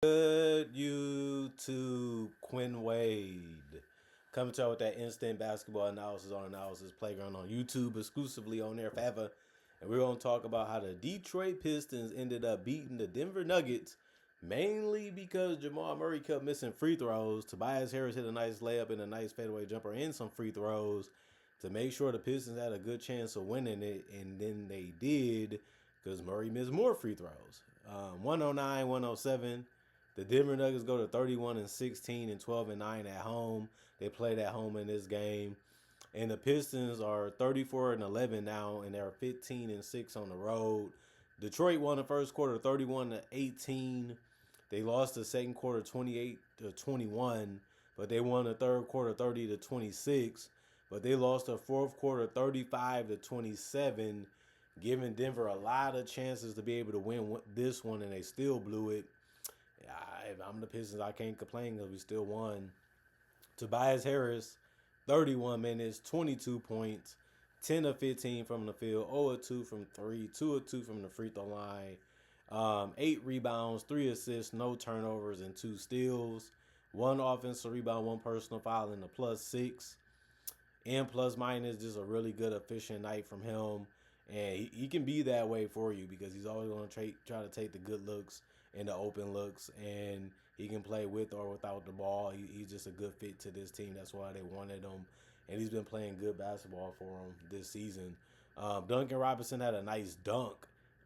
Good YouTube, Quinn Wade. Coming to you with that instant basketball analysis on Analysis Playground on YouTube, exclusively on there forever. And we're going to talk about how the Detroit Pistons ended up beating the Denver Nuggets, mainly because Jamal Murray kept missing free throws. Tobias Harris hit a nice layup and a nice fadeaway jumper and some free throws to make sure the Pistons had a good chance of winning it. And then they did because Murray missed more free throws. 109, 107. The Denver Nuggets go to 31 and 16 and 12 and 9 at home. They played at home in this game. And the Pistons are 34 and 11 now, and they're 15 and 6 on the road. Detroit won the first quarter 31 to 18. They lost the second quarter 28 to 21, but they won the third quarter 30 to 26. But they lost the fourth quarter 35 to 27, giving Denver a lot of chances to be able to win this one, and they still blew it. If I'm the Pistons, I can't complain because we still won. Tobias Harris, 31 minutes, 22 points, 10 of 15 from the field, 0 of 2 from 3, 2 of 2 from the free throw line, 8 rebounds, 3 assists, no turnovers, and 2 steals. 1 offensive rebound, 1 personal foul, and a +6. And plus minus, just a really good, efficient night from him. And he can be that way for you because he's always going to try to take the good looks and the open looks. And he can play with or without the ball. He's just a good fit to this team. That's why they wanted him. And he's been playing good basketball for them this season. Duncan Robinson had a nice dunk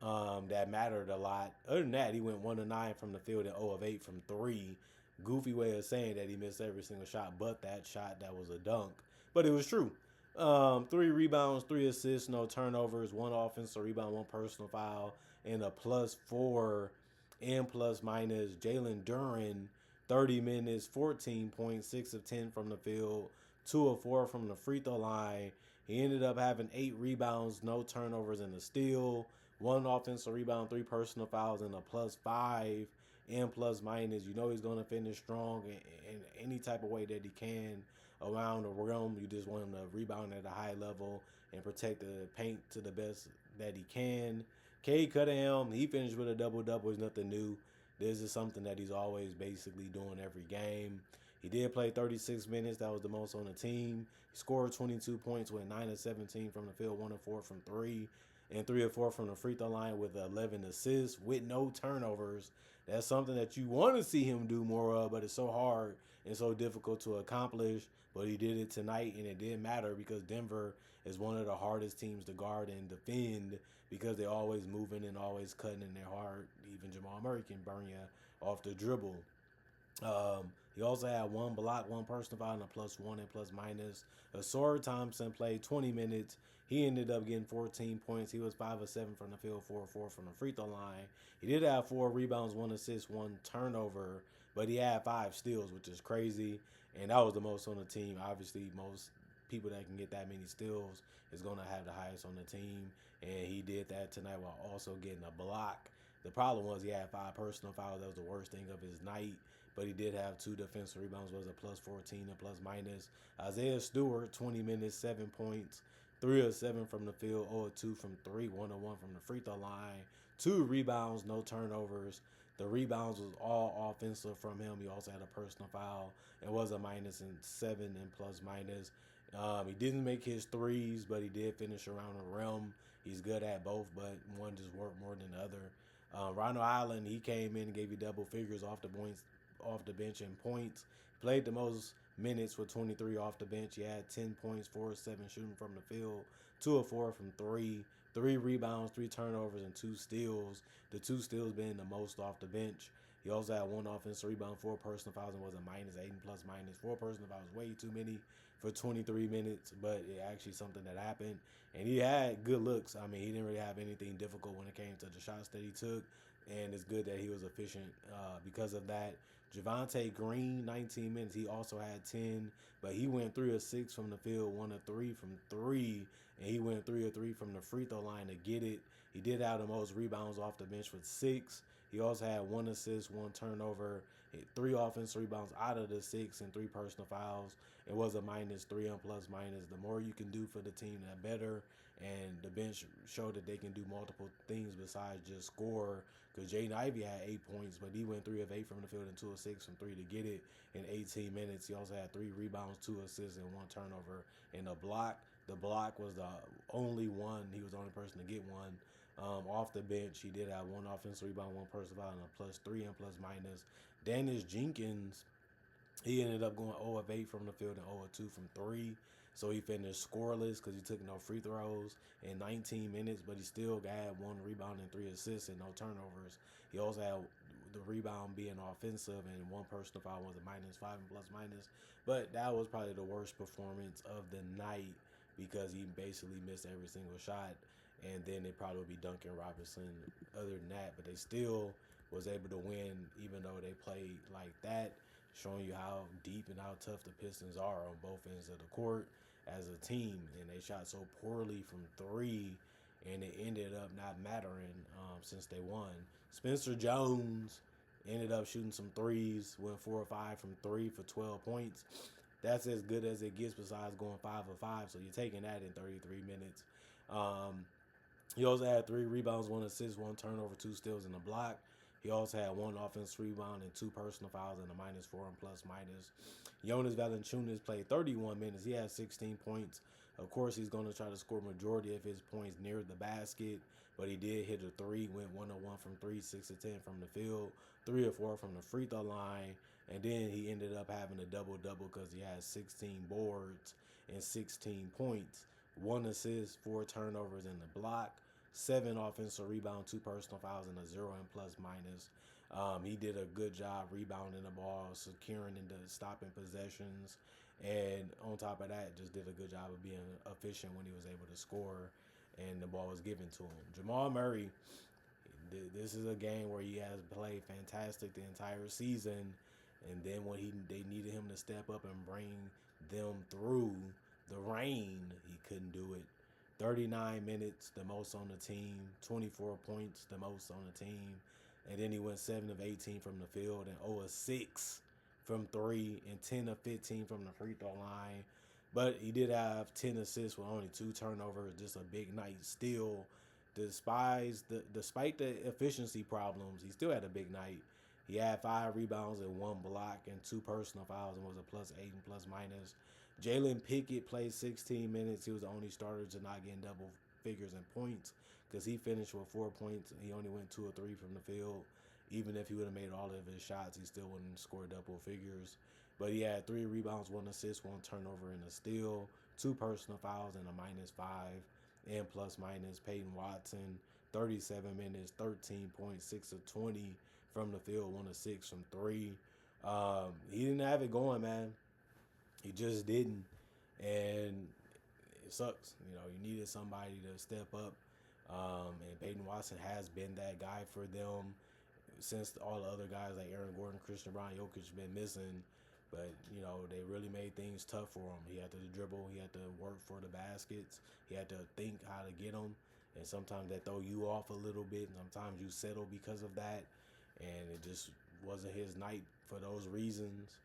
that mattered a lot. Other than that, he went 1 of 9 from the field and 0 of 8 from 3. Goofy way of saying that he missed every single shot but that shot that was a dunk. But it was true. 3 rebounds, 3 assists, no turnovers, 1 offensive rebound, 1 personal foul, and a +4 and plus minus. Jalen Duren, 30 minutes, 14 points, 6 of 10 from the field, 2 of 4 from the free throw line. He ended up having 8 rebounds, no turnovers, and a steal, 1 offensive rebound, 3 personal fouls, and a +5 and plus minus. You know he's going to finish strong in any type of way that he can around the rim. You just want him to rebound at a high level and protect the paint to the best that he can. Cade Cunningham, he finished with a double-double. It's nothing new. This is something that he's always basically doing every game. He did play 36 minutes. That was the most on the team. He scored 22 points with 9 of 17 from the field, 1 of 4 from 3, and 3 of 4 from the free throw line with 11 assists with no turnovers. That's something that you want to see him do more of, but it's so hard and so difficult to accomplish. But he did it tonight, and it didn't matter because Denver is one of the hardest teams to guard and defend because they're always moving and always cutting in their heart. Even Jamal Murray can burn you off the dribble. He also had 1 block, 1 personal foul, and a +1 and plus minus. Asor Thompson played 20 minutes. He ended up getting 14 points. He was 5 of 7 from the field, 4 of 4 from the free throw line. He did have 4 rebounds, 1 assist, 1 turnover, but he had 5 steals, which is crazy. And that was the most on the team. Obviously, most people that can get that many steals is going to have the highest on the team. And he did that tonight while also getting a block. The problem was he had 5 personal fouls. That was the worst thing of his night. But he did have 2 defensive rebounds, was a +14 and plus minus. Isaiah Stewart, 20 minutes, 7 points, 3 of 7 from the field, 0 of 2 from 3, 1 of 1 from the free throw line, 2 rebounds, no turnovers. The rebounds was all offensive from him. He also had a personal foul. It was a minus and 7 and plus minus. He didn't make his threes, but he did finish around the rim. He's good at both, but one just worked more than the other. Ronald Allen, he came in and gave you double figures off the bench in points. He played the most minutes with 23 off the bench. He had 10 points, 4 of 7 shooting from the field, 2 of 4 from 3, 3 rebounds, 3 turnovers, and 2 steals. The 2 steals being the most off the bench. He also had 1 offensive rebound, 4 personal fouls, and was a -8 and plus minus. 4 personal fouls, way too many for 23 minutes, but it actually something that happened. And he had good looks. I mean, he didn't really have anything difficult when it came to the shots that he took, and it's good that he was efficient because of that. Javonte Green, 19 minutes. He also had 10, but he went 3 of 6 from the field, 1 of 3 from 3, and he went 3 of 3 from the free throw line to get it. He did have the most rebounds off the bench with 6. He also had 1 assist, 1 turnover, 3 offensive rebounds out of the 6, and 3 personal fouls. It was a -3 and plus minus. The more you can do for the team, the better. and the bench showed that they can do multiple things besides just score. Because Jaden Ivey had 8 points, but he went 3 of 8 from the field and 2 of 6 from three to get it in 18 minutes. He also had 3 rebounds, 2 assists, and 1 turnover and a block. The block was the only one. He was the only person to get one. Off the bench, he did have 1 offensive rebound, 1 personal foul, and a +3 and plus minus. Dennis Jenkins, he ended up going 0 of 8 from the field and 0 of 2 from three. So he finished scoreless because he took no free throws in 19 minutes, but he still had 1 rebound and 3 assists and no turnovers. He also had the rebound being offensive, and 1 personal foul was a -5 and plus minus. But that was probably the worst performance of the night because he basically missed every single shot. And then it probably would be Duncan Robinson other than that. But they still was able to win even though they played like that, showing you how deep and how tough the Pistons are on both ends of the court as a team. And they shot so poorly from three, and it ended up not mattering since they won. Spencer Jones ended up shooting some threes, went 4 or 5 from three for 12 points. That's as good as it gets besides going 5 of 5. So you're taking that in 33 minutes. He also had 3 rebounds, 1 assist, 1 turnover, 2 steals, and a block. He also had 1 offensive rebound and 2 personal fouls and a -4 and plus minus. Jonas Valanciunas played 31 minutes. He had 16 points. Of course, he's going to try to score majority of his points near the basket, but he did hit a three, went 1 of 1 from three, 6 of 10 from the field, 3 of 4 from the free throw line, and then he ended up having a double-double because he had 16 boards and 16 points, 1 assist, 4 turnovers, and a block. 7 offensive rebounds, 2 personal fouls, and a 0 and plus minus. He did a good job rebounding the ball, securing into stopping possessions, and on top of that, just did a good job of being efficient when he was able to score and the ball was given to him. Jamal Murray, this is a game where he has played fantastic the entire season, and then when they needed him to step up and bring them through the rain, he couldn't do it. 39 minutes, the most on the team, 24 points, the most on the team, and then he went 7 of 18 from the field and 0 of 6 from three and 10 of 15 from the free throw line. But he did have 10 assists with only 2 turnovers, just a big night still. Despite the efficiency problems, he still had a big night. He had 5 rebounds and 1 block and 2 personal fouls and was a +8 and plus minus. Jalen Pickett played 16 minutes. He was the only starter to not get in double figures in points because he finished with 4 points. He only went 2 or 3 from the field. Even if he would have made all of his shots, he still wouldn't score double figures. But he had 3 rebounds, 1 assist, 1 turnover, and a steal, 2 personal fouls, and a -5 and plus minus. Peyton Watson, 37 minutes, 13 points, 6 of 20 from the field, 1 of 6 from three. He didn't have it going, man. He just didn't, and it sucks. You needed somebody to step up, and Peyton Watson has been that guy for them since all the other guys like Aaron Gordon, Christian Brown, Jokic been missing. But they really made things tough for him. He had to dribble, he had to work for the baskets, he had to think how to get them, and sometimes that throw you off a little bit. And sometimes you settle because of that, and it just wasn't his night for those reasons.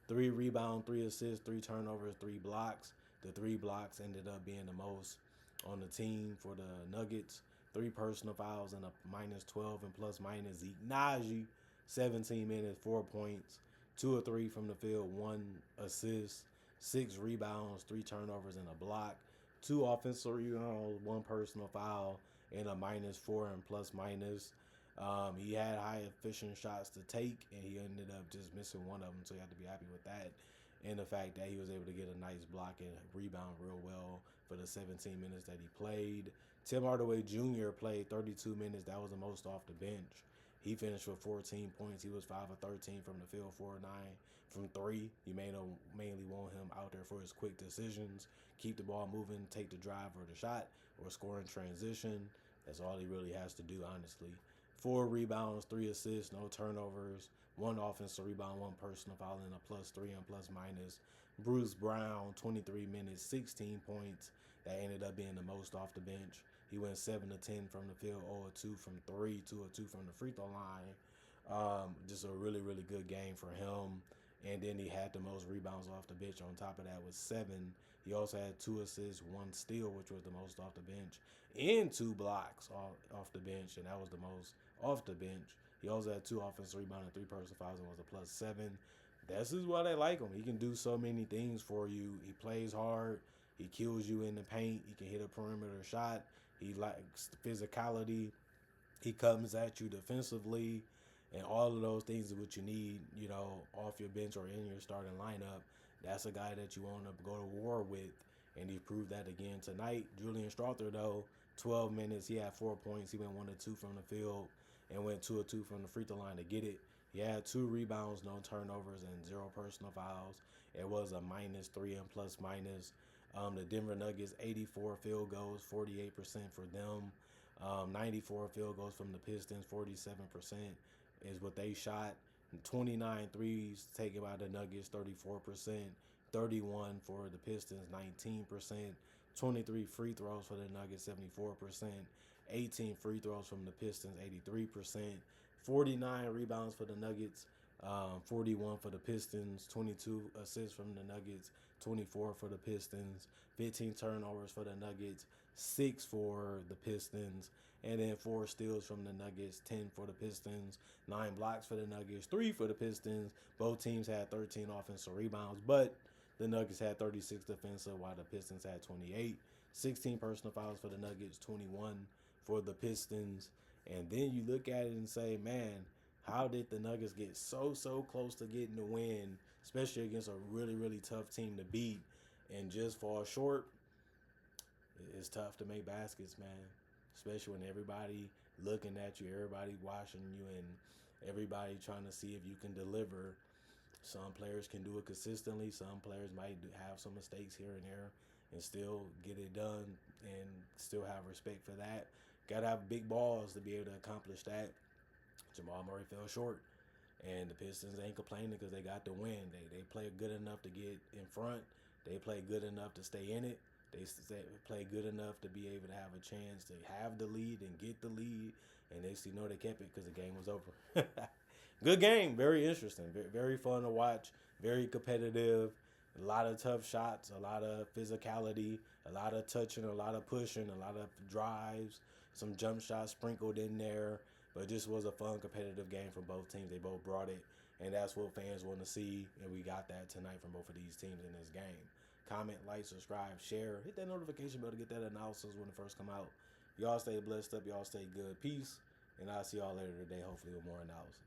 3 rebounds, 3 assists, 3 turnovers, 3 blocks. The 3 blocks ended up being the most on the team for the Nuggets. 3 personal fouls and a -12 and plus minus. Zeke Naji, 17 minutes, 4 points, 2 of 3 from the field, 1 assist, 6 rebounds, 3 turnovers, and a block. 2 offensive rebounds, 1 personal foul, and a -4 and plus minus. He had high efficient shots to take, and he ended up just missing one of them, so you have to be happy with that. And the fact that he was able to get a nice block and rebound real well for the 17 minutes that he played. Tim Hardaway Jr. played 32 minutes. That was the most off the bench. He finished with 14 points. He was 5 of 13 from the field, 4 of 9 from three. You mainly want him out there for his quick decisions, keep the ball moving, take the drive or the shot, or score in transition. That's all he really has to do, honestly. 4 rebounds, 3 assists, no turnovers, 1 offensive rebound, 1 personal foul, and a +3 and plus minus. Bruce Brown, 23 minutes, 16 points. That ended up being the most off the bench. He went 7 of 10 from the field, 0 of 2 from three, 2 of 2 from the free throw line. Just a really, really good game for him. And then he had the most rebounds off the bench. On top of that was 7. He also had 2 assists, 1 steal, which was the most off the bench, and 2 blocks off the bench, and that was the most off the bench. He also had 2 offensive rebounds and 3 personal fouls and was a +7. This is why they like him. He can do so many things for you. He plays hard. He kills you in the paint. He can hit a perimeter shot. He likes physicality. He comes at you defensively, and all of those things is what you need, off your bench or in your starting lineup. That's a guy that you want to go to war with, and he proved that again tonight. Julian Strawther, though, 12 minutes, he had 4 points. He went 1 of 2 from the field and went 2 of 2 from the free throw line to get it. He had 2 rebounds, no turnovers, and 0 personal fouls. It was a -3 and plus minus. The Denver Nuggets, 84 field goals, 48% for them. 94 field goals from the Pistons, 47% is what they shot. 29 threes taken by the Nuggets, 34%. 31 for the Pistons, 19%. 23 free throws for the Nuggets, 74%. 18 free throws from the Pistons, 83%. 49 rebounds for the Nuggets, 41 for the Pistons. 22 assists from the Nuggets, 24 for the Pistons. 15 turnovers for the Nuggets, 6 for the Pistons. And then 4 steals from the Nuggets, 10 for the Pistons, 9 blocks for the Nuggets, 3 for the Pistons. Both teams had 13 offensive rebounds, but the Nuggets had 36 defensive, while the Pistons had 28. 16 personal fouls for the Nuggets, 21 for the Pistons. And then you look at it and say, man, how did the Nuggets get so close to getting the win, especially against a really, really tough team to beat, and just fall short? It's tough to make baskets, man, especially when everybody looking at you, everybody watching you, and everybody trying to see if you can deliver. Some players can do it consistently. Some players might have some mistakes here and there and still get it done and still have respect for that. Got to have big balls to be able to accomplish that. Jamal Murray fell short, and the Pistons ain't complaining because they got the win. They play good enough to get in front. They play good enough to stay in it. They play good enough to be able to have a chance to have the lead and get the lead. And they they kept it because the game was over. Good game. Very interesting. Very fun to watch. Very competitive. A lot of tough shots. A lot of physicality. A lot of touching. A lot of pushing. A lot of drives. Some jump shots sprinkled in there. But it just was a fun, competitive game for both teams. They both brought it. And that's what fans want to see. And we got that tonight from both of these teams in this game. Comment, like, subscribe, share. Hit that notification bell to get that analysis when it first come out. Y'all stay blessed up. Y'all stay good. Peace. And I'll see y'all later today, hopefully with more analysis.